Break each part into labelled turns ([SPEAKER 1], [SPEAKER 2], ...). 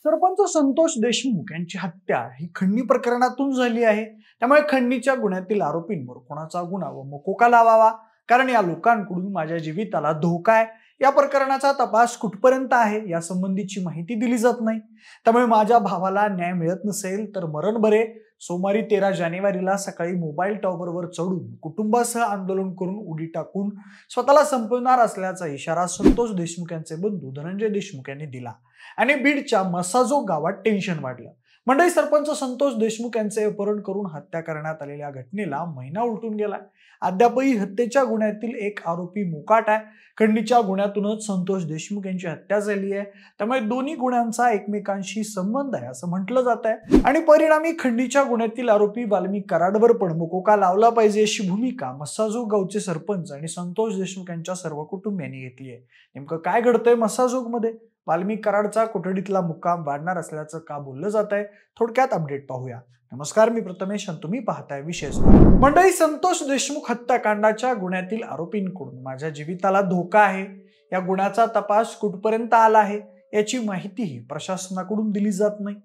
[SPEAKER 1] सरपंच संतोष देशमुख यांची हत्या ही खंडणी प्रकरणातून झाली आहे. त्यामुळे खंडणीच्या गुन्ह्यातील आरोपींवर कोणाचा गुन्हा व मकोका लावावा, कारण या लोकांकडून माझ्या जीविताला धोका आहे. या प्रकरणाचा तपास कुठपर्यंत आहे या संबंधीची माहिती दिली जात नाही. त्यामुळे माझ्या भावाला न्याय मिळत नसेल तर मरण बरे. सोमवारी 13 जानेवारीला सकाळी मोबाईल टॉवरवर चढून कुटुंबासह आंदोलन करून उडी टाकून स्वतःला संपवणार असल्याचा इशारा संतोष देशमुख यांचे बंधू धनंजय देशमुख यांनी दिला आणि बीडच्या मसाजो गावात टेन्शन वाढलं. मंडई सरपंच संतोष देशमुख यांचे अपहरण करून हत्या करण्यात आलेल्या घटनेला महिना उलटून गेलाय. अद्यापही हत्येच्या गुन्ह्यातील एक आरोपी मोकाट आहे. खंडणीच्या गुन्ह्यातूनच संतोष देशमुख यांची हत्या झाली आहे. त्यामुळे दोन्ही गुन्ह्यांचा एकमेकांशी संबंध आहे असं म्हटलं जात आहे आणि परिणामी खंडणीच्या गुन्ह्यातील आरोपी वाल्मिक कराडवर पण मकोका लावला पाहिजे अशी भूमिका मसाजोग गावचे सरपंच आणि संतोष देशमुख यांच्या सर्व कुटुंबियांनी घेतली आहे. नेमकं काय घडतंय मसाजोगमध्ये? वाल्मिक कराडचा कोठडीतला मुक्काम वाढणार असल्याचं का बोललं जात आहे? थोडक्यात अपडेट पाहूया. नमस्कार, मी प्रथमेश आणि तुम्ही पाहताय विशेष. मंडळी, संतोष देशमुख हत्याकांडाच्या गुन्ह्यातील आरोपींकडून माझ्या जीविताला धोका आहे. या गुन्ह्याचा तपास कुठपर्यंत आला आहे याची माहितीही प्रशासनाकडून दिली जात नाही.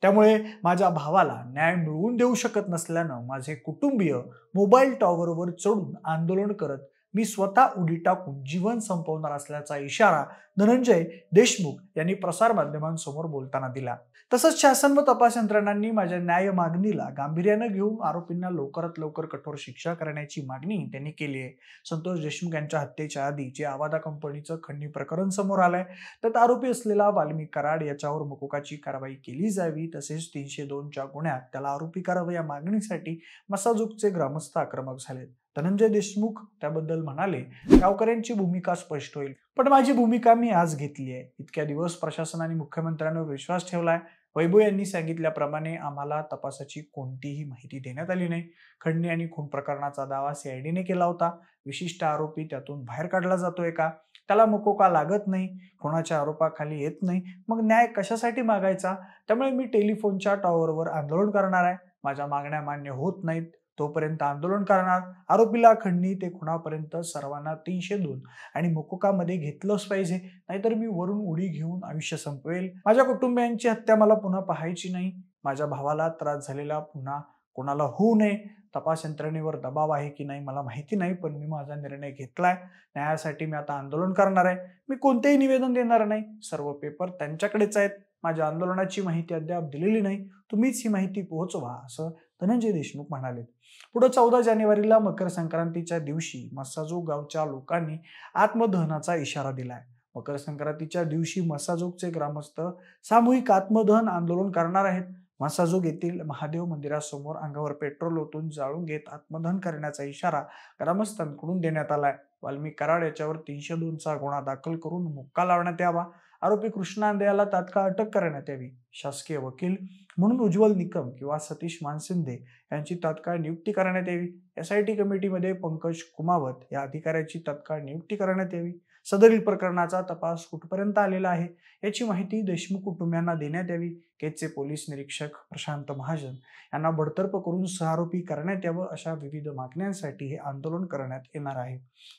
[SPEAKER 1] त्यामुळे माझ्या भावाला न्याय मिळवून देऊ शकत नसल्यानं माझे कुटुंबीय मोबाईल टॉवरवर चढून आंदोलन करत मी स्वतः उडी टाकून जीवन संपवणार असल्याचा इशारा धनंजय देशमुख यांनी प्रसारमाध्यमांसमोर बोलताना दिला. तसंच शासन व तपास यंत्रणांनी माझ्या न्याय मागणीला गांभीर्यानं घेऊन आरोपींना लवकरात लवकर कठोर शिक्षा करण्याची मागणी त्यांनी केली आहे. संतोष देशमुख यांच्या हत्येच्या आधी जे आवादा कंपनीचं खंडणी प्रकरण समोर आलंय त्यात आरोपी असलेला वाल्मिक कराड याच्यावर मकोकाची कारवाई केली जावी. तसेच 302च्या गुन्ह्यात त्याला आरोपी करावं या मागणीसाठी मसाजोगचे ग्रामस्थ आक्रमक झालेत. धनंजय देशमुख त्याबद्दल म्हणाले, गावकऱ्यांची भूमिका स्पष्ट होईल, पण माझी भूमिका मी आज घेतली आहे. इतक्या दिवस प्रशासनाने मुख्यमंत्र्यांवर विश्वास ठेवलाय. वैभव यांनी सांगितल्याप्रमाणे आम्हाला तपासाची कोणतीही माहिती देण्यात आली नाही. खंडणी आणि खून प्रकरणाचा दावा CIDने केला होता. विशिष्ट आरोपी त्यातून बाहेर काढला जातोय का? त्याला मकोका लागत नाही, कोणाच्या आरोपाखाली येत नाही, मग न्याय कशासाठी मागायचा? त्यामुळे मी टेलिफोनच्या टॉवरवर आंदोलन करणार आहे. माझ्या मागण्या मान्य होत नाहीत तोपर्यंत आंदोलन करणार. आरोपीला खंडणी ते खुनापर्यंत सर्वांना 302 आणि मकोकामध्ये घेतलंच पाहिजे, नाहीतर मी वरून उडी घेऊन आयुष्य संपवेल. माझ्या कुटुंबियांची हत्या मला पुन्हा पाहायची नाही. माझ्या भावाला त्रास झालेला पुन्हा कोणाला होऊ नये. तपास यंत्रणेवर दबाव आहे की नाही मला माहिती नाही, पण मी माझा निर्णय घेतलाय. न्यायासाठी मी आता आंदोलन करणार आहे. मी कोणतेही निवेदन देणार नाही. सर्व पेपर त्यांच्याकडेच आहेत. माझ्या आंदोलनाची माहिती अद्याप दिलेली नाही. तुम्हीच ही माहिती पोहोचवा असं धनंजय देशमुख म्हणाले. पुढे 14 जानेवारीला मकर संक्रांतीच्या दिवशी मसाजोग गावच्या लोकांनी आत्मदहनाचा इशारा दिलाय. मकर संक्रांतीच्या दिवशी मसाजोगचे ग्रामस्थ सामूहिक आत्मदहन आंदोलन करणार आहेत. मसाजोग येथील महादेव मंदिरासमोर अंगावर पेट्रोल ओतून जाळून घेत आत्मदहन करण्याचा इशारा ग्रामस्थांकडून देण्यात आलाय. वाल्मिक कराड याच्यावर 302चा गुन्हा दाखल करून मुक्का लावण्यात यावा. आरोपी कृष्णा अंधे याला तात्काळ अटक करण्यात यावी. शासकीय वकील म्हणून उज्ज्वल निकम किंवा सतीश मानसिंदे यांची तात्काळ नियुक्ती करण्यात यावी. SIT कमिटीमध्ये पंकज कुमावत या अधिकाऱ्याची तात्काळ नियुक्ती करण्यात यावी. सदरील प्रकरणाचा तपास कुठपर्यंत आलेला आहे याची माहिती देशमुख कुटुंबियांना देण्यात यावी. केजचे पोलीस निरीक्षक प्रशांत महाजन यांना बडतर्फ करून सहआरोपी करण्यात यावं अशा विविध मागण्यांसाठी हे आंदोलन करण्यात येणार आहे.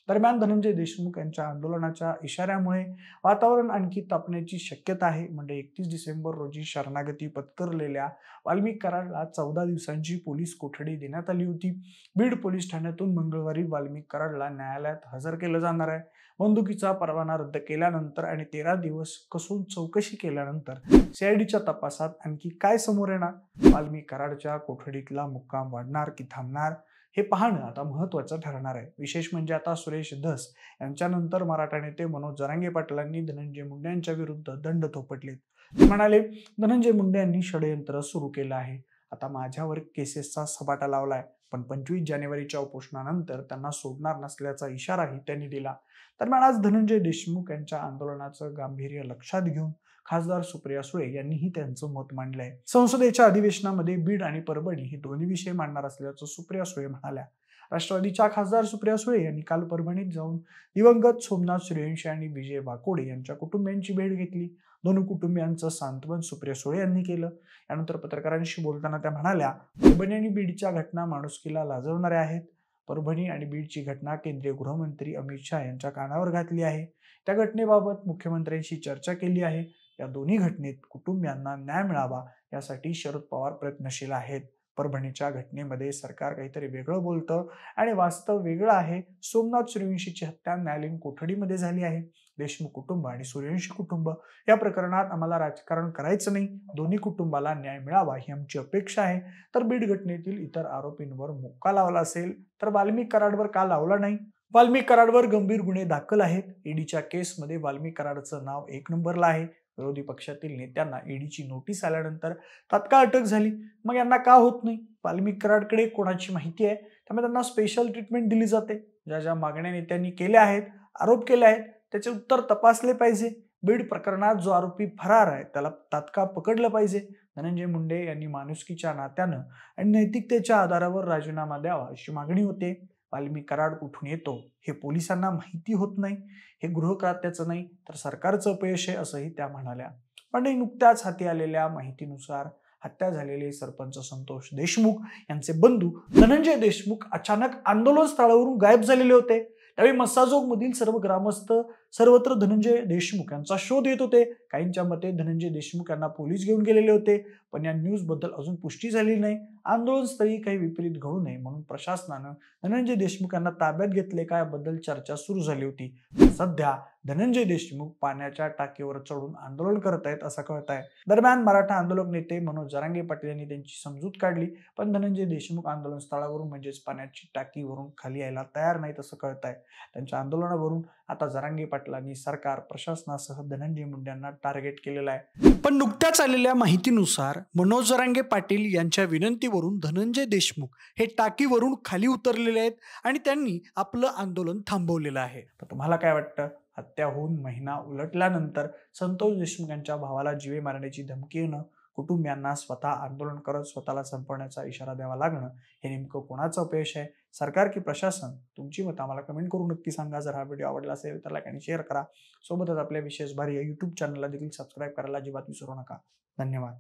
[SPEAKER 1] दरम्यान धनंजय देशमुख यांच्या आंदोलनाच्या इशाऱ्यामुळे वातावरण आणखी तापण्याची शक्यता आहे. म्हणजे 31 डिसेंबर रोजी शरणागती पत्करलेल्या वाल्मिक कराडला 14 दिवसांची पोलीस कोठडी देण्यात आली होती. बीड पोलीस ठाण्यातून मंगळवारी वाल्मिक कराडला न्यायालयात हजर केलं जाणार आहे. बंदुकीचा परवाना रद्द केल्यानंतर आणि 13 दिवस कसून चौकशी केल्यानंतर CIDच्या तपासात आणखी काय समोर येणार? वाल्मिक कराडच्या कोठडीतला मुक्काम वाढणार की थांबणार हे पाहणं आता महत्त्वाचं ठरणार आहे. विशेष म्हणजे आता सुरेश धस यांच्यानंतर मराठा नेते मनोज जरांगे पाटलांनी धनंजय मुंडे यांच्या विरुद्ध दंड थोपटले. ते म्हणाले, धनंजय मुंडे यांनी षडयंत्र सुरू केलं आहे. आता माझ्यावर केसेसचा सपाटा लावलाय, पण 25 जानेवारीच्या उपोषणानंतर त्यांना सोडणार नसल्याचा इशाराही त्यांनी दिला. दरम्यान आज धनंजय देशमुख यांच्या आंदोलनाचं गांभीर्य लक्षात घेऊन खासदार सुप्रिया सुळे यांनीही त्यांचं मत मांडलंय. संसदेच्या अधिवेशनामध्ये बीड आणि परभणी हे दोन्ही विषय मांडणार असल्याचं सुप्रिया सुळे म्हणाल्या. राष्ट्रवादीच्या खासदार सुप्रिया सुळे यांनी काल परभणीत जाऊन दिवंगत सोमनाथ सूर्यवंशी आणि विजय वाकोडे यांच्या कुटुंबियांची भेट घेतली. दोन्ही कुटुंबियांचं सांत्वन सुप्रिया सुळे यांनी केलं. यानंतर पत्रकारांशी बोलताना त्या म्हणाल्या, परभणी आणि बीडच्या घटना माणुसकीला लाजवणाऱ्या आहेत. परभणी आणि बीडची घटना केंद्रीय गृहमंत्री अमित शहा यांच्या कानावर घातली आहे. त्या घटनेबाबत मुख्यमंत्र्यांशी चर्चा केली आहे. या दोन्ही घटनेत कुटुंबियांना न्याय मिळावा यासाठी शरद पवार प्रयत्नशील आहेत. परभणीच्या घटनेमध्ये सरकार काहीतरी वेगळं बोलतं आणि वास्तव वेगळं आहे. सोमनाथ सूर्यवंशीची हत्या न्यायालयीन कोठडीमध्ये झाली आहे. देशमुख कुटुंब आणि सूर्यवंशी कुटुंब या प्रकरणात आम्हाला राजकारण करायचं नाही, दोन्ही कुटुंबाला न्याय मिळावा ही आमची अपेक्षा आहे. तर बीड घटनेतील इतर आरोपींवर मोक्का लावला असेल तर वाल्मिक कराडवर का लावला नाही? वाल्मिक कराडवर गंभीर गुन्हे दाखल आहेत. ईडीच्या केसमध्ये वाल्मिक कराडचं नाव 1 नंबरला आहे. विरोधी पक्षातील नेत्यांना ईडीची नोटीस आल्यानंतर तात्काळ अटक झाली. मग यांना का होत नाही? वाल्मिक कराडकडे कोणाची माहिती आहे, त्यामुळे त्यांना स्पेशल ट्रीटमेंट दिली जाते. ज्या ज्या मागण्या नेत्यांनी केल्या आहेत, आरोप केले आहेत, त्याचे उत्तर तपासले पाहिजे. बीड प्रकरणात जो आरोपी फरार आहे त्याला तात्काळ पकडलं पाहिजे. धनंजय मुंडे यांनी माणुसकीच्या नात्यानं आणि नैतिकतेच्या आधारावर राजीनामा द्यावा अशी मागणी होते. वाल्मिक कराड कुठून येतो हे पोलिसांना माहिती होत नाही. हे गृह खात्याचं नाही तर सरकारचं अपयश आहे असंही त्या म्हणाल्या. पण नुकत्याच हाती आलेल्या माहितीनुसार हत्या झालेले सरपंच संतोष देशमुख यांचे बंधू धनंजय देशमुख अचानक आंदोलन स्थळावरून गायब झालेले होते. त्यावेळी मस्साजोग मधील सर्व ग्रामस्थ सर्वत्र धनंजय देशमुख यांचा शोध येत होते. काहींच्या मते धनंजय देशमुख यांना पोलीस घेऊन गेलेले होते, पण या न्यूज बद्दल अजून पुष्टी झाली नाही. आंदोलनस्थळी काही विपरीत घडू नये म्हणून प्रशासनानं धनंजय देशमुख यांना ताब्यात घेतले का याबद्दल चर्चा सुरू झाली होती. सध्या धनंजय देशमुख पाण्याच्या टाकीवर चढून आंदोलन करत आहेत असं कळत आहे. दरम्यान मराठा आंदोलक नेते मनोज जरांगे पाटील यांनी त्यांची समजूत काढली, पण धनंजय देशमुख आंदोलन स्थळावरून म्हणजेच पाण्याची टाकीवरून खाली यायला तयार नाहीत असं कळत आहे. त्यांच्या आंदोलनावरून आता जरांगे पाटलांनी सरकार, प्रशासनासह धनंजय मुंडे यांना टार्गेट केलेलं आहे. पण नुकत्याच आलेल्या माहितीनुसार मनोज जरांगे पाटील यांच्या विनंतीवरून धनंजय देशमुख हे टाकीवरून खाली उतरलेले आहेत आणि त्यांनी आपलं आंदोलन थांबवलेलं आहे. तर तुम्हाला काय वाटतं? हत्या होऊन महिना उलटल्यानंतर संतोष देशमुख यांच्या भावाला जीवे मारण्याची धमकी येणं, कुटुंबियांना स्वतः आंदोलन करत स्वतःला संपवण्याचा इशारा द्यावा लागणं, हे नेमकं कोणाचं अपयश आहे? सरकार की प्रशासन? तुमची मतं आम्हाला कमेंट करून नक्की सांगा. जर हा व्हिडिओ आवडला असेल तर लाईक आणि शेअर करा. सोबतच आपल्या विशेष भारी या यूट्यूब चॅनलला देखील सबस्क्राईब करायला अजिबात विसरू नका. धन्यवाद.